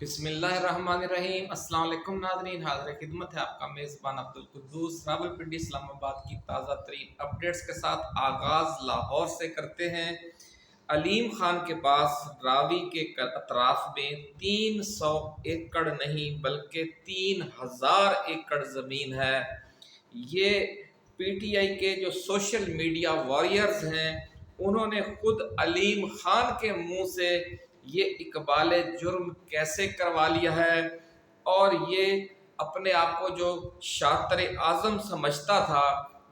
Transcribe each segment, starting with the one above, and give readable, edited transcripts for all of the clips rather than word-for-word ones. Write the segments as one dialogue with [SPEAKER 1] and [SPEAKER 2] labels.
[SPEAKER 1] बिस्मिल्लाहिर्रहमानिर्रहीम। अस्सलाम वालेकुम नाज़रीन, हाज़िर खिदमत है आपका मेज़बान अब्दुल कुद्दूस रावलपिंडी इस्लामाबाद की ताज़ा तरीन अपडेट्स के साथ। आगाज़ लाहौर से करते हैं। अलीम खान के पास रावी के अतराफ में 300 एकड़ नहीं बल्कि 3000 एकड़ ज़मीन है। ये पीटीआई के जो सोशल मीडिया वॉरियर्स हैं उन्होंने खुद अलीम खान के मुंह से ये इकबाल जुर्म कैसे करवा लिया है, और ये अपने आप को जो शातिर आज़म समझता था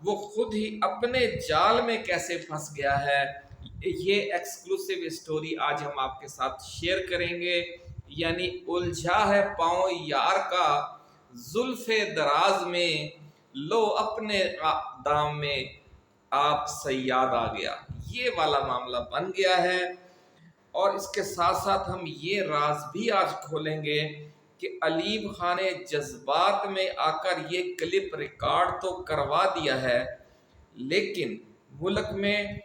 [SPEAKER 1] वो खुद ही अपने जाल में कैसे फंस गया है। ये एक्सक्लूसिव स्टोरी आज हम आपके साथ शेयर करेंगे। यानी उलझा है पाँव यार का जुल्फे दराज में, लो अपने दाम में आप सयाद आ गया, ये वाला मामला बन गया है। और इसके साथ साथ हम ये राज भी आज खोलेंगे कि अलीम खान ने जज्बात में आकर ये क्लिप रिकॉर्ड तो करवा दिया है, लेकिन मुल्क में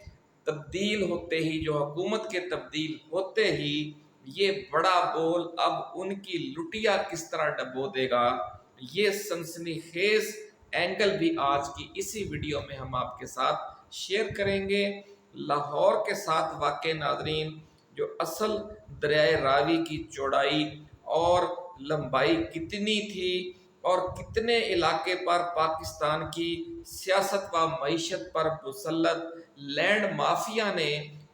[SPEAKER 1] तब्दील होते ही, जो हुकूमत के तब्दील होते ही, ये बड़ा बोल अब उनकी लुटिया किस तरह डबो देगा। ये सनसनीखेज एंगल भी आज की इसी वीडियो में हम आपके साथ शेयर करेंगे। लाहौर के साथ वाक़े नाज़रीन, जो असल दरियाए रावी की चौड़ाई और लंबाई कितनी थी और कितने इलाके पर पाकिस्तान की सियासत व मईशत पर मुसल्लत लैंड माफिया ने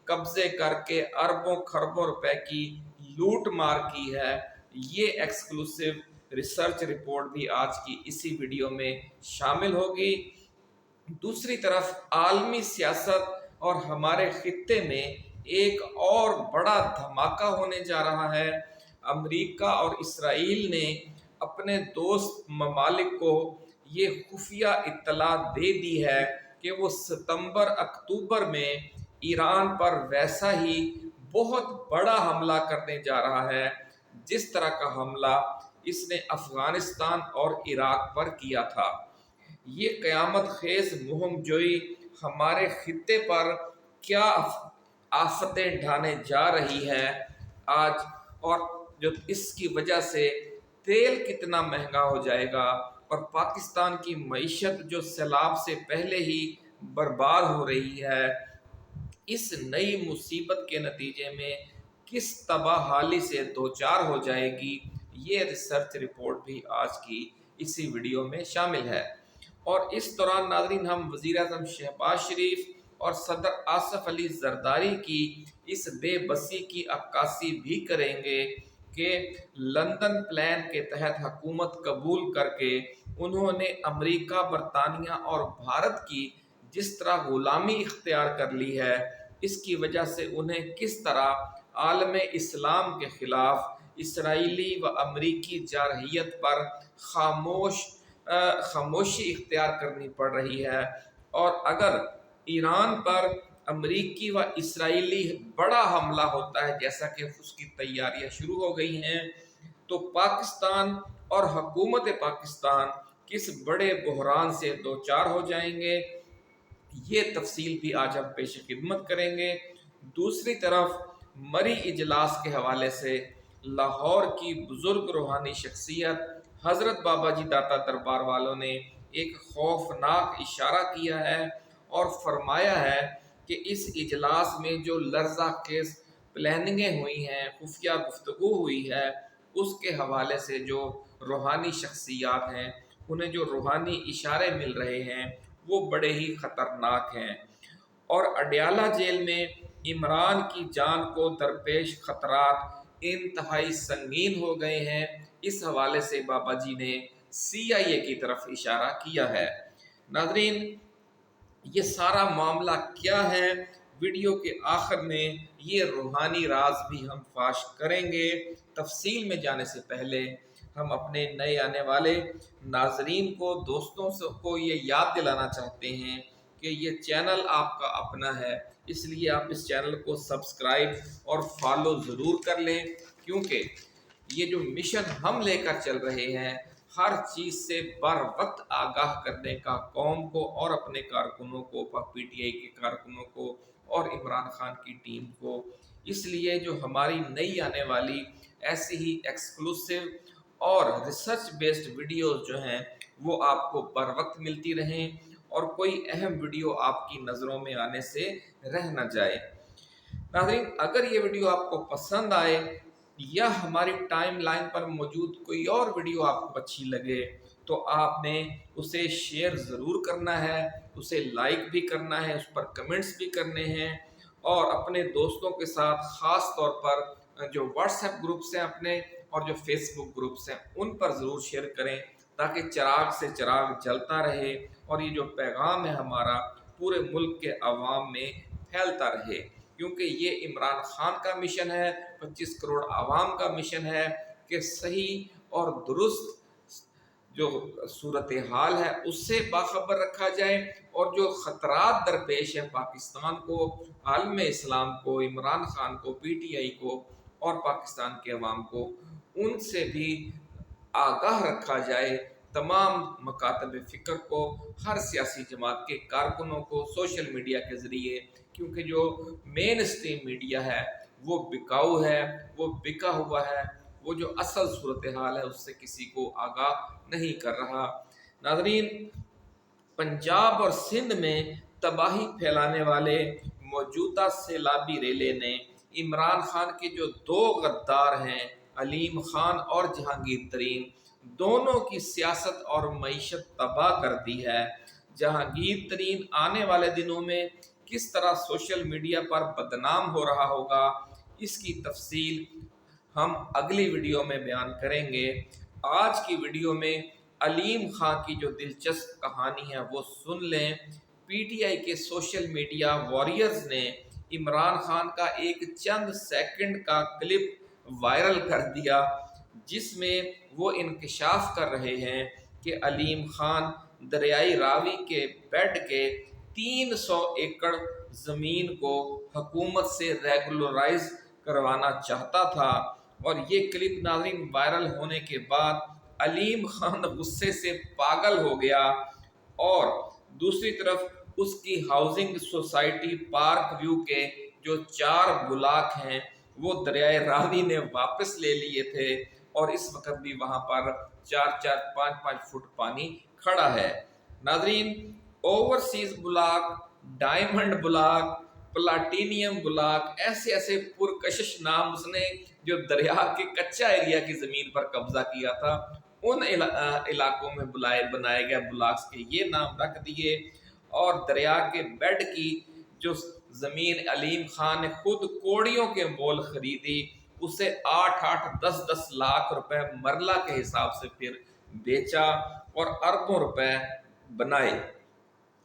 [SPEAKER 1] कब्जे करके अरबों खरबों रुपए की लूट मार की है, ये एक्सक्लूसिव रिसर्च रिपोर्ट भी आज की इसी वीडियो में शामिल होगी। दूसरी तरफ आलमी सियासत और हमारे खित्ते में एक और बड़ा धमाका होने जा रहा है। अमेरिका और इसराइल ने अपने दोस्त ममालिक को ये खुफिया इत्तला दे दी है कि वो सितंबर अक्टूबर में ईरान पर वैसा ही बहुत बड़ा हमला करने जा रहा है जिस तरह का हमला इसने अफगानिस्तान और इराक पर किया था। ये क़यामत खेज मुहिम जोई हमारे खित्ते पर क्या आफतें ढाने जा रही है आज, और जो इसकी वजह से तेल कितना महंगा हो जाएगा और पाकिस्तान की मईशत जो सैलाब से पहले ही बर्बाद हो रही है, इस नई मुसीबत के नतीजे में किस तबाहाली से दो चार हो जाएगी, ये रिसर्च रिपोर्ट भी आज की इसी वीडियो में शामिल है। और इस दौरान नाज़रीन हम वज़ीर आज़म शहबाज शरीफ और सदर आसफ अली जरदारी की इस बेबसी की अक्कासी भी करेंगे कि लंदन प्लान के तहत हुकूमत कबूल करके उन्होंने अमेरिका, बरतानिया और भारत की जिस तरह गुलामी इख्तियार कर ली है, इसकी वजह से उन्हें किस तरह आलम इस्लाम के खिलाफ इसराइली व अमरीकी जारहियत पर खामोशी इख्तियार करनी पड़ रही है। और अगर ईरान पर अमरीकी व इसराइली बड़ा हमला होता है जैसा कि उसकी तैयारियां शुरू हो गई हैं, तो पाकिस्तान और हुकूमत पाकिस्तान किस बड़े बहरान से दो चार हो जाएंगे, ये तफसील भी आज हम पेश खिदमत करेंगे। दूसरी तरफ मरी इजलास के हवाले से लाहौर की बुजुर्ग रूहानी शख्सियत हज़रत बाबा जी दाता दरबार वालों ने एक खौफनाक इशारा किया है और फरमाया है कि इस इजलास में जो लर्जा खेज प्लानिंगें हुई हैं, खुफिया गुफ्तगू हुई है, उसके हवाले से जो रूहानी शख्सियात हैं उन्हें जो रूहानी इशारे मिल रहे हैं वो बड़े ही ख़तरनाक हैं। और अडयाला जेल में इमरान की जान को दरपेश खतरात इंतहाई संगीन हो गए हैं, इस हवाले से बाबा जी ने CIA की तरफ इशारा किया है। नाज़रीन, ये सारा मामला क्या है, वीडियो के आखिर में ये रूहानी राज भी हम फाश करेंगे। तफसील में जाने से पहले हम अपने नए आने वाले नाजरीन को, दोस्तों को ये याद दिलाना चाहते हैं कि ये चैनल आपका अपना है, इसलिए आप इस चैनल को सब्सक्राइब और फॉलो ज़रूर कर लें, क्योंकि ये जो मिशन हम लेकर चल रहे हैं हर चीज़ से बर वक्त आगाह करने का कौम को और अपने कारकुनों को, PTI के कारकुनों को और इमरान खान की टीम को, इसलिए जो हमारी नई आने वाली ऐसी ही एक्सक्लूसिव और रिसर्च बेस्ड वीडियोस जो हैं वो आपको बर वक्त मिलती रहें और कोई अहम वीडियो आपकी नज़रों में आने से रह न जाए। नाज़रीन, अगर ये वीडियो आपको पसंद आए या हमारी टाइम लाइन पर मौजूद कोई और वीडियो आपको अच्छी लगे तो आपने उसे शेयर ज़रूर करना है, उसे लाइक भी करना है, उस पर कमेंट्स भी करने हैं और अपने दोस्तों के साथ ख़ास तौर पर जो व्हाट्सएप ग्रुप्स हैं अपने और जो फेसबुक ग्रुप्स हैं उन पर ज़रूर शेयर करें ताकि चिराग से चिराग जलता रहे और ये जो पैगाम है हमारा पूरे मुल्क के अवाम में फैलता रहे, क्योंकि ये इमरान खान का मिशन है, 25 करोड़ आवाम का मिशन है कि सही और दुरुस्त जो सूरत हाल है उससे बाखबर रखा जाए और जो ख़तरात दरपेश है पाकिस्तान को, आलम इस्लाम को, इमरान खान को, PTI को और पाकिस्तान के अवाम को, उनसे भी आगाह रखा जाए। तमाम मकातब फ़िक्र को, हर सियासी जमात के कारकुनों को सोशल मीडिया के ज़रिए, क्योंकि जो मेन स्ट्रीम मीडिया है वो बिकाऊ है, वो बिका हुआ है, वो जो असल सूरत हाल है उससे किसी को आगाह नहीं कर रहा। नाज़रीन, पंजाब और सिंध में तबाही फैलाने वाले मौजूदा सैलाबी रेले ने इमरान खान के जो दो गद्दार हैं अलीम खान और जहांगीर तरीन, दोनों की सियासत और मईशत तबाह कर दी है। जहांगीर तरीन आने वाले दिनों में किस तरह सोशल मीडिया पर बदनाम हो रहा होगा, इसकी तफसील हम अगली वीडियो में बयान करेंगे। आज की वीडियो में अलीम खान की जो दिलचस्प कहानी है वो सुन लें। PTI के सोशल मीडिया वॉरियर्स ने इमरान खान का एक चंद सेकंड का क्लिप वायरल कर दिया जिसमें वो इंकशाफ कर रहे हैं कि अलीम खान दरियाई रावी के बेड के 300 एकड़ ज़मीन को हुकूमत से रेगुलराइज करवाना चाहता था। और ये क्लिप नाज़रीन वायरल होने के बाद अलीम खान गुस्से से पागल हो गया और दूसरी तरफ उसकी हाउसिंग सोसाइटी पार्क व्यू के जो 4 ब्लॉक हैं वो दरियाए रावी ने वापस ले लिए थे और इस वक्त भी वहाँ पर 4-4, 5-5 फुट पानी खड़ा है। नाज़रीन, overseas block, diamond block, platinum block, ऐसे ऐसे पुरकशिश नाम उसने जो दरिया के कच्चा एरिया की ज़मीन पर कब्जा किया था उन इलाकों में बनाए गए ब्लॉक्स के ये नाम रख दिए। और दरिया के बेड की जो ज़मीन अलीम खान ने खुद कोड़ियों के मोल खरीदी, उसे 8-8, 10-10 लाख रुपए मरला के हिसाब से फिर बेचा और अरबों रुपए बनाए।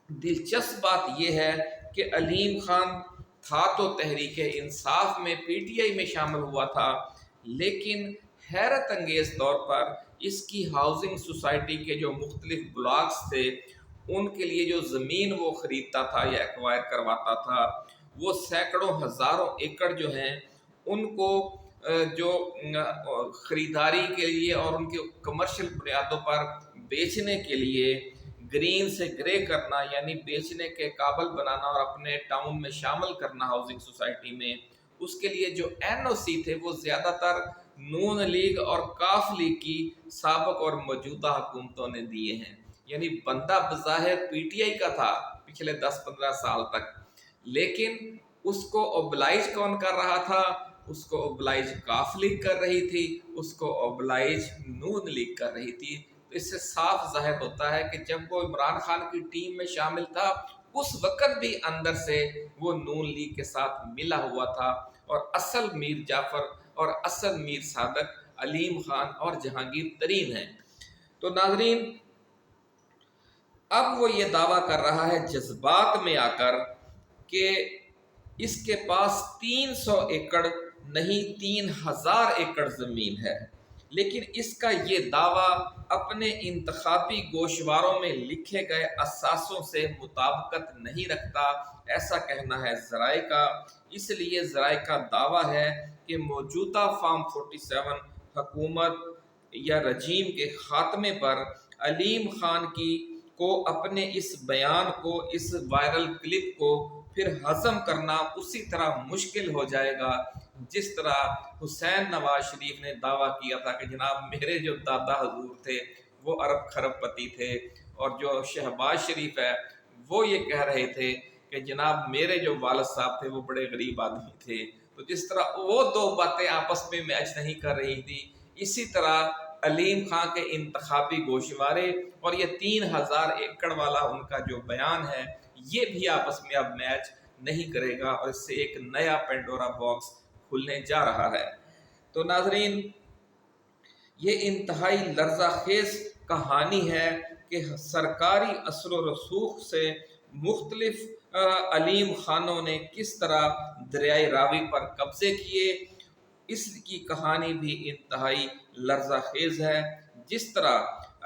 [SPEAKER 1] दिलचस्प बात यह है कि अलीम खान था तो तहरीक इंसाफ में PTI में शामिल हुआ था, लेकिन हैरत अंगेज तौर पर इसकी हाउसिंग सोसाइटी के जो मुख्तलिफ ब्लॉक्स थे उनके लिए जो ज़मीन वो ख़रीदता था या एक्वायर करवाता था वो सैकड़ों हज़ारों एकड़ जो हैं उनको जो ख़रीदारी के लिए और उनके कमर्शियल बुनियादों पर बेचने के लिए ग्रीन से ग्रे करना, यानी बेचने के काबिल बनाना और अपने टाउन में शामिल करना हाउसिंग सोसाइटी में, उसके लिए जो NOC थे वो ज़्यादातर नून लीग और काफ लीग की साबिक और मौजूदा हुकूमतों ने दिए हैं। यानी बंदा बज़ाहिर PTI का था पिछले 10-15 साल तक, लेकिन उसको ओबलाइज कौन कर रहा था? उसको ओबलाइज काफ लीग कर रही थी, उसको ओबलाइज नून लीग कर रही थी। तो इससे साफ जाहिर होता है कि जब वो इमरान खान की टीम में शामिल था उस वक्त भी अंदर से वो नून लीग के साथ मिला हुआ था और असल मीर जाफ़र और असल मीर सादक अलीम खान और जहांगीर तरीन हैं। तो नाजरीन, अब वो ये दावा कर रहा है जज्बात में आकर कि इसके पास 300 एकड़ नहीं 3000 एकड़ ज़मीन है, लेकिन इसका ये दावा अपने इंतखाबी गोशवारों में लिखे गए असासों से मुताबिकत नहीं रखता, ऐसा कहना है ज़राए का। इसलिए ज़राए का दावा है कि मौजूदा फार्म 47 हुकूमत या रजीम के ख़ात्मे पर अलीम खान को अपने इस बयान को, इस वायरल क्लिप को پھر ہضم کرنا اسی طرح مشکل ہو جائے گا جس طرح حسین نواز شریف نے دعویٰ کیا تھا کہ جناب میرے جو دادا حضور تھے وہ ارب خرب پتی تھے، اور جو شہباز شریف ہے وہ یہ کہہ رہے تھے کہ جناب میرے جو والد صاحب تھے وہ بڑے غریب آدمی تھے۔ تو جس طرح وہ دو باتیں آپس میں میچ نہیں کر رہی تھی، اسی طرح علیم خان کے انتخابی گوشوارے اور یہ 3000 ایکڑ والا ان کا جو بیان ہے یہ بھی آپس میں اب میچ نہیں کرے گا، اور اس سے ایک نیا پینڈورا باکس کھلنے جا رہا ہے۔ تو ناظرین، یہ انتہائی لرزہ خیز کہانی ہے کہ سرکاری اثر و رسوخ سے مختلف علیم خانوں نے کس طرح دریائے راوی پر قبضے کیے۔ اس کی کہانی بھی انتہائی لرزہ خیز ہے۔ جس طرح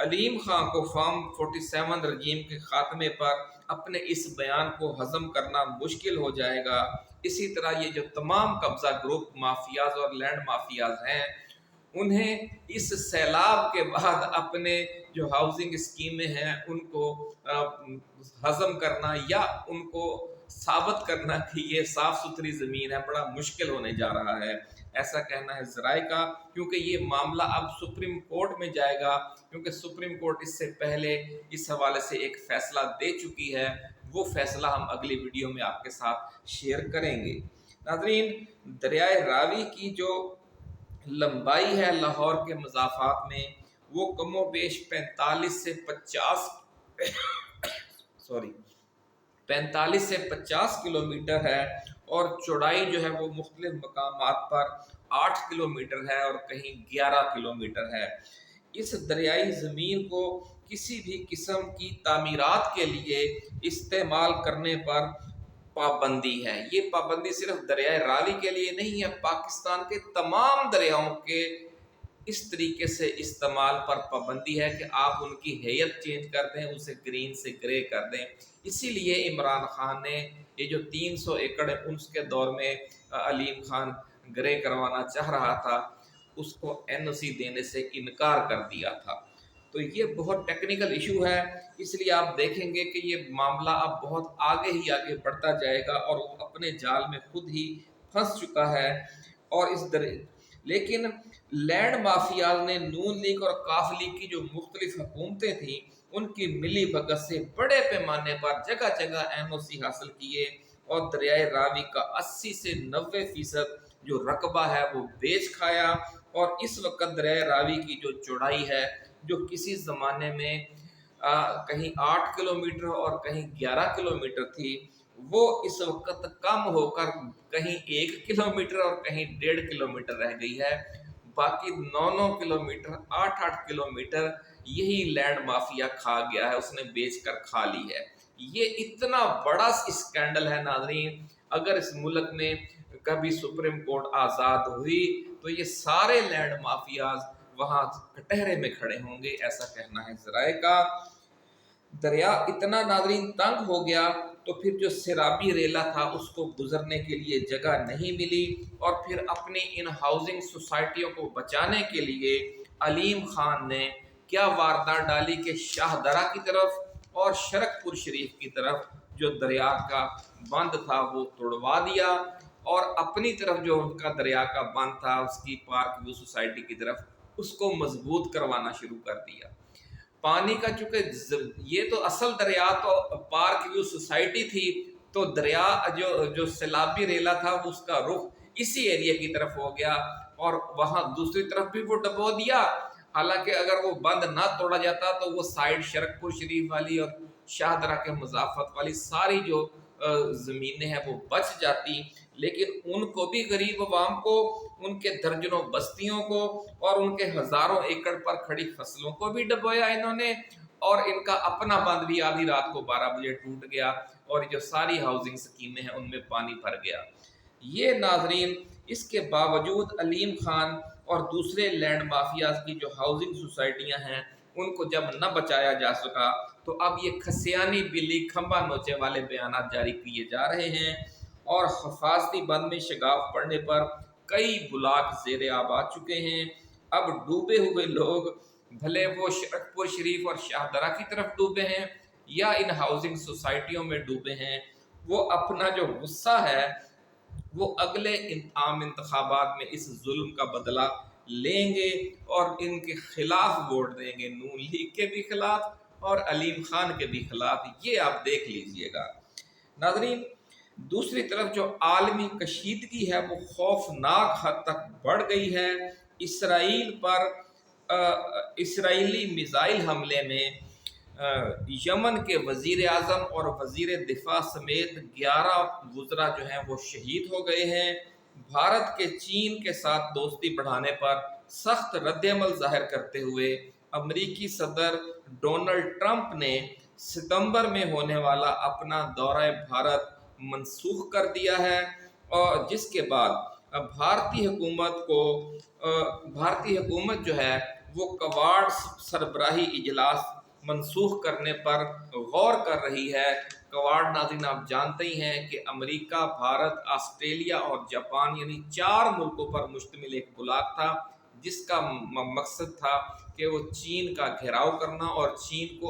[SPEAKER 1] علیم خان کو فارم 47 رجیم کے خاتمے پر اپنے اس بیان کو ہضم کرنا مشکل ہو جائے گا، اسی طرح یہ جو تمام قبضہ گروپ مافیاز اور لینڈ مافیاز ہیں انہیں اس سیلاب کے بعد اپنے جو ہاؤسنگ اسکیمیں ہیں ان کو ہضم کرنا یا ان کو ثابت کرنا کہ یہ صاف ستھری زمین ہے بڑا مشکل ہونے جا رہا ہے، ایسا کہنا ہے ذرائع کا، کیونکہ یہ معاملہ اب سپریم کورٹ میں جائے گا، کیونکہ سپریم کورٹ اس سے پہلے اس حوالے سے ایک فیصلہ دے چکی ہے۔ وہ فیصلہ ہم اگلی ویڈیو میں آپ کے ساتھ شیئر کریں گے۔ ناظرین، دریائے راوی کی جو لمبائی ہے لاہور کے مضافات میں وہ کم و بیش 45 سے 50 کلومیٹر ہے، اور چوڑائی جو ہے وہ مختلف مقامات پر 8 کلومیٹر ہے اور کہیں 11 کلومیٹر ہے۔ اس دریائی زمین کو کسی بھی قسم کی تعمیرات کے لیے استعمال کرنے پر پابندی ہے۔ یہ پابندی صرف دریائے راوی کے لیے نہیں ہے، پاکستان کے تمام دریاؤں کے اس طریقے سے استعمال پر پابندی ہے کہ آپ ان کی ہیئت چینج کر دیں، اسے گرین سے گرے کر دیں۔ اسی لیے عمران خان نے یہ جو 300 ایکڑ اس کے دور میں علیم خان گرے کروانا چاہ رہا تھا اس کو NOC دینے سے انکار کر دیا تھا۔ تو یہ بہت ٹیکنیکل ایشو ہے، اس لیے آپ دیکھیں گے کہ یہ معاملہ اب بہت آگے ہی آگے بڑھتا جائے گا اور وہ اپنے جال میں خود ہی پھنس چکا ہے۔ اور لیکن لینڈ مافیاز نے نون لیگ اور قاف لیگ کی جو مختلف حکومتیں تھیں ان کی ملی بھگت سے بڑے پیمانے پر جگہ جگہ NOC حاصل کیے، اور دریائے راوی کا 80 سے 90% جو رقبہ ہے وہ بیچ کھایا۔ اور اس وقت دریائے راوی کی جو چوڑائی ہے جو کسی زمانے میں کہیں 8 کلومیٹر اور کہیں 11 کلومیٹر تھی، وہ اس وقت کم ہو کر کہیں 1 کلومیٹر اور کہیں 1.5 کلومیٹر رہ گئی ہے۔ باقی 9 کلومیٹر 8 کلومیٹر یہی لینڈ مافیا کھا گیا ہے، اس نے بیچ کر کھا لی ہے۔ یہ اتنا بڑا اسکینڈل ہے ناظرین، اگر اس ملک میں کبھی سپریم کورٹ آزاد ہوئی تو یہ سارے لینڈ مافیاز وہاں کٹہرے میں کھڑے ہوں گے، ایسا کہنا ہے ذرائع کا۔ دریا اتنا ناظرین تنگ ہو گیا تو پھر جو سیرابی ریلا تھا اس کو گزرنے کے لیے جگہ نہیں ملی، اور پھر اپنی ان ہاؤسنگ سوسائٹیوں کو بچانے کے لیے علیم خان نے کیا واردات ڈالی کہ شاہ درہ کی طرف اور شرک پور شریف کی طرف جو دریا کا بند تھا وہ توڑوا دیا، اور اپنی طرف جو ان کا دریا کا بند تھا اس کی پارک ویو سوسائٹی کی طرف اس کو مضبوط کروانا شروع کر دیا۔ پانی کا چونکہ یہ تو اصل دریا تو پارک ویو سوسائٹی تھی، تو دریا جو سیلابی ریلا تھا اس کا رخ اسی ایریا کی طرف ہو گیا، اور وہاں دوسری طرف بھی وہ ڈبو دیا۔ حالانکہ اگر وہ بند نہ توڑا جاتا تو وہ سائڈ شرک پور شریف والی اور شاہ درہ کے مضافت والی ساری جو زمینیں ہیں وہ بچ جاتی، لیکن ان کو بھی غریب عوام کو، ان کے درجنوں بستیوں کو اور ان کے ہزاروں ایکڑ پر کھڑی فصلوں کو بھی ڈبویا انہوں نے، اور ان کا اپنا بند بھی آدھی رات کو 12 بجے ٹوٹ گیا، اور جو ساری ہاؤسنگ سکیمیں ہیں ان میں پانی بھر گیا۔ یہ ناظرین اس کے باوجود علیم خان اور دوسرے لینڈ مافیاز کی جو ہاؤسنگ سوسائٹیاں ہیں ان کو جب نہ بچایا جا سکا تو اب یہ کھسیانی بلی کھمبا نوچے والے بیانات جاری کیے جا رہے ہیں، اور حفاظتی بند میں شگاف پڑنے پر کئی بلاک زیر آب آ چکے ہیں۔ اب ڈوبے ہوئے لوگ بھلے وہ شرک پور شریف اور شاہ درہ کی طرف ڈوبے ہیں یا ان ہاؤسنگ سوسائٹیوں میں ڈوبے ہیں، وہ اپنا جو غصہ ہے وہ اگلے عام انتخابات میں اس ظلم کا بدلہ لیں گے اور ان کے خلاف ووٹ دیں گے، نون لیگ کے بھی خلاف اور علیم خان کے بھی خلاف، یہ آپ دیکھ لیجئے گا۔ ناظرین، دوسری طرف جو عالمی کشیدگی ہے وہ خوفناک حد تک بڑھ گئی ہے۔ اسرائیل پر اسرائیلی میزائل حملے میں یمن کے وزیر اعظم اور وزیر دفاع سمیت 11 وزراء جو ہیں وہ شہید ہو گئے ہیں۔ بھارت کے چین کے ساتھ دوستی بڑھانے پر سخت رد عمل ظاہر کرتے ہوئے امریکی صدر ڈونلڈ ٹرمپ نے ستمبر میں ہونے والا اپنا دورہ بھارت منسوخ کر دیا ہے، اور جس کے بعد بھارتی حکومت جو ہے وہ کوارڈ سربراہی اجلاس منسوخ کرنے پر غور کر رہی ہے۔ کوارڈ ناظرین آپ جانتے ہی ہیں کہ امریکہ، بھارت، آسٹریلیا اور جاپان یعنی 4 ملکوں پر مشتمل ایک بلاک تھا، جس کا مقصد تھا کہ وہ چین کا گھیراؤ کرنا اور چین کو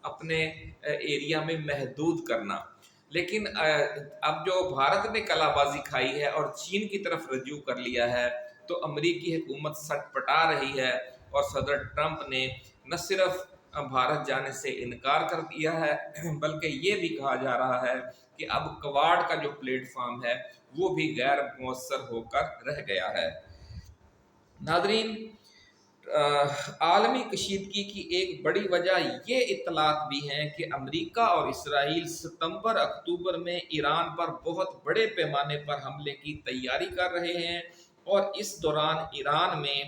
[SPEAKER 1] اپنے ایریا میں محدود کرنا۔ لیکن اب جو بھارت نے کلا بازی کھائی ہے اور چین کی طرف رجوع کر لیا ہے تو امریکی حکومت سٹ پٹا رہی ہے، اور صدر ٹرمپ نے نہ صرف بھارت جانے سے انکار کر دیا ہے بلکہ یہ بھی کہا جا رہا ہے کہ اب کوارڈ کا جو پلیٹ فارم ہے وہ بھی غیر مؤثر ہو کر رہ گیا ہے۔ ناظرین، عالمی کشیدگی کی ایک بڑی وجہ یہ اطلاعات بھی ہیں کہ امریکہ اور اسرائیل ستمبر اکتوبر میں ایران پر بہت بڑے پیمانے پر حملے کی تیاری کر رہے ہیں، اور اس دوران ایران میں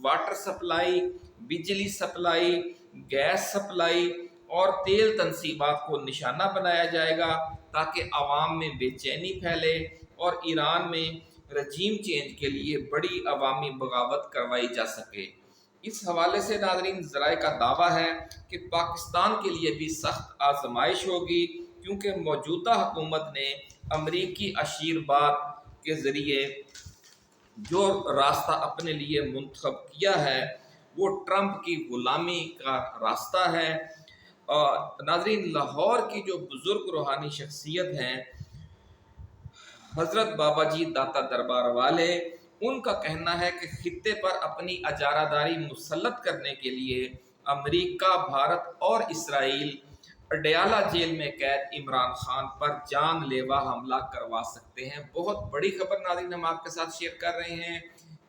[SPEAKER 1] واٹر سپلائی، بجلی سپلائی، گیس سپلائی اور تیل تنصیبات کو نشانہ بنایا جائے گا تاکہ عوام میں بے چینی پھیلے اور ایران میں رجیم چینج کے لیے بڑی عوامی بغاوت کروائی جا سکے۔ اس حوالے سے ناظرین ذرائع کا دعویٰ ہے کہ پاکستان کے لیے بھی سخت آزمائش ہوگی، کیونکہ موجودہ حکومت نے امریکی عشیرباد کے ذریعے جو راستہ اپنے لیے منتخب کیا ہے وہ ٹرمپ کی غلامی کا راستہ ہے۔ ناظرین، لاہور کی جو بزرگ روحانی شخصیت ہیں حضرت بابا جی داتا دربار والے، ان کا کہنا ہے کہ خطے پر اپنی اجارہ داری مسلط کرنے کے لیے امریکہ، بھارت اور اسرائیل اڈیالہ جیل میں قید عمران خان پر جان لیوا حملہ کروا سکتے ہیں۔ بہت بڑی خبر ناظرین ہم آپ کے ساتھ شیئر کر رہے ہیں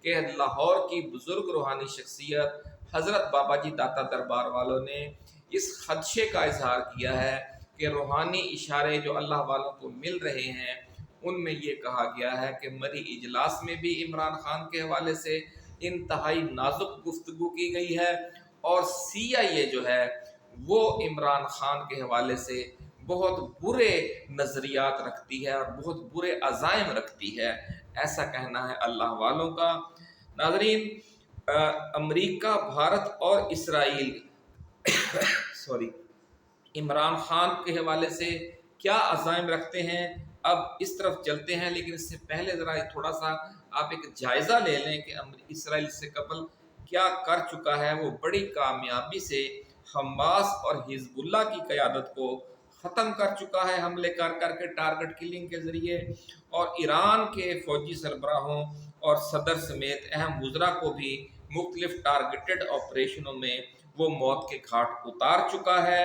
[SPEAKER 1] کہ لاہور کی بزرگ روحانی شخصیت حضرت بابا جی داتا دربار والوں نے اس خدشے کا اظہار کیا ہے کہ روحانی اشارے جو اللہ والوں کو مل رہے ہیں ان میں یہ کہا گیا ہے کہ مری اجلاس میں بھی عمران خان کے حوالے سے انتہائی نازک گفتگو کی گئی ہے، اور CIA جو ہے وہ عمران خان کے حوالے سے بہت برے نظریات رکھتی ہے اور بہت برے عزائم رکھتی ہے، ایسا کہنا ہے اللہ والوں کا۔ ناظرین، امریکہ، بھارت اور اسرائیل عمران خان کے حوالے سے کیا عزائم رکھتے ہیں، اب اس طرف چلتے ہیں، لیکن اس سے پہلے ذرا تھوڑا سا آپ ایک جائزہ لے لیں کہ اسرائیل سے قبل کیا کر چکا ہے۔ وہ بڑی کامیابی سے حماس اور حزب اللہ کی قیادت کو ختم کر چکا ہے، حملے کر کر کے ٹارگٹ کلنگ کے ذریعے، اور ایران کے فوجی سربراہوں اور صدر سمیت اہم وزراء کو بھی مختلف ٹارگٹڈ آپریشنوں میں وہ موت کے گھاٹ اتار چکا ہے،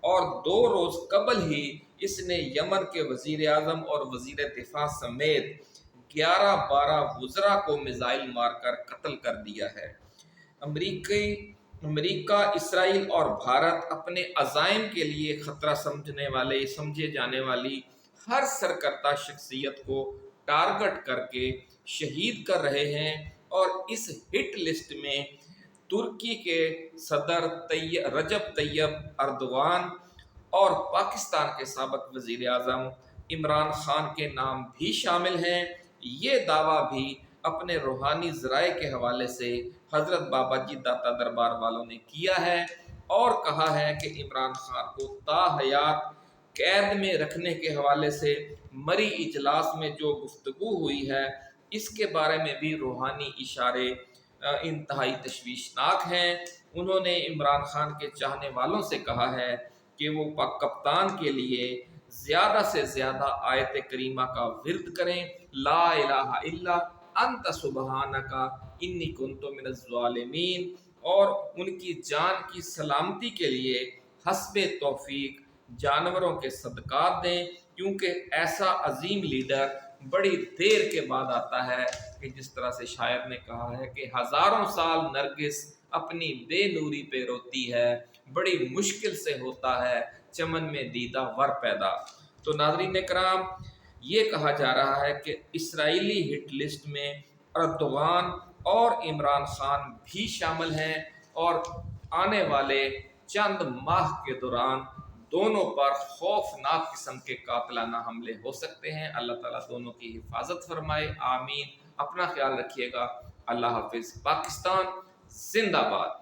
[SPEAKER 1] اور 2 روز قبل ہی اس نے یمن کے وزیر اعظم اور وزیر دفاع سمیت 11-12 وزراء کو میزائل مار کر قتل کر دیا ہے۔ امریکہ، اسرائیل اور بھارت اپنے عزائم کے لیے خطرہ سمجھے جانے والی ہر سرکردہ شخصیت کو ٹارگٹ کر کے شہید کر رہے ہیں، اور اس ہٹ لسٹ میں ترکی کے صدر رجب طیب اردوغان اور پاکستان کے سابق وزیر اعظم عمران خان کے نام بھی شامل ہیں۔ یہ دعویٰ بھی اپنے روحانی ذرائع کے حوالے سے حضرت بابا جی داتا دربار والوں نے کیا ہے، اور کہا ہے کہ عمران خان کو تاحیات قید میں رکھنے کے حوالے سے مری اجلاس میں جو گفتگو ہوئی ہے اس کے بارے میں بھی روحانی اشارے انتہائی تشویشناک ہیں۔ انہوں نے عمران خان کے چاہنے والوں سے کہا ہے کہ وہ کپتان کے لیے ज़्यादा से ज़्यादा आयत करीमा का विर्द करें, ला इलाहा इल्ला अंत सुबहानका इन्नी कुन्तु मिनज़ ज़ालिमीन, और उनकी जान की सलामती के लिए हस्बे तौफीक जानवरों के सदकात दें, क्योंकि ऐसा अजीम लीडर बड़ी देर के बाद आता है कि जिस तरह से शायर ने कहा है कि हज़ारों साल नरगिस अपनी बेनूरी पे रोती है, बड़ी मुश्किल से होता है चमन में दीदा वर पैदा। तो नाज़रीन कराम, ये कहा जा रहा है कि इसराइली हिट लिस्ट में अर्दोगान और इमरान खान भी शामिल हैं, और आने वाले चंद माह के दौरान दोनों पर खौफनाक किस्म के कातिलाना हमले हो सकते हैं। अल्लाह ताला दोनों की हिफाजत फरमाए, आमीन। अपना ख्याल रखिएगा। अल्लाह हाफिज़। पाकिस्तान जिंदाबाद।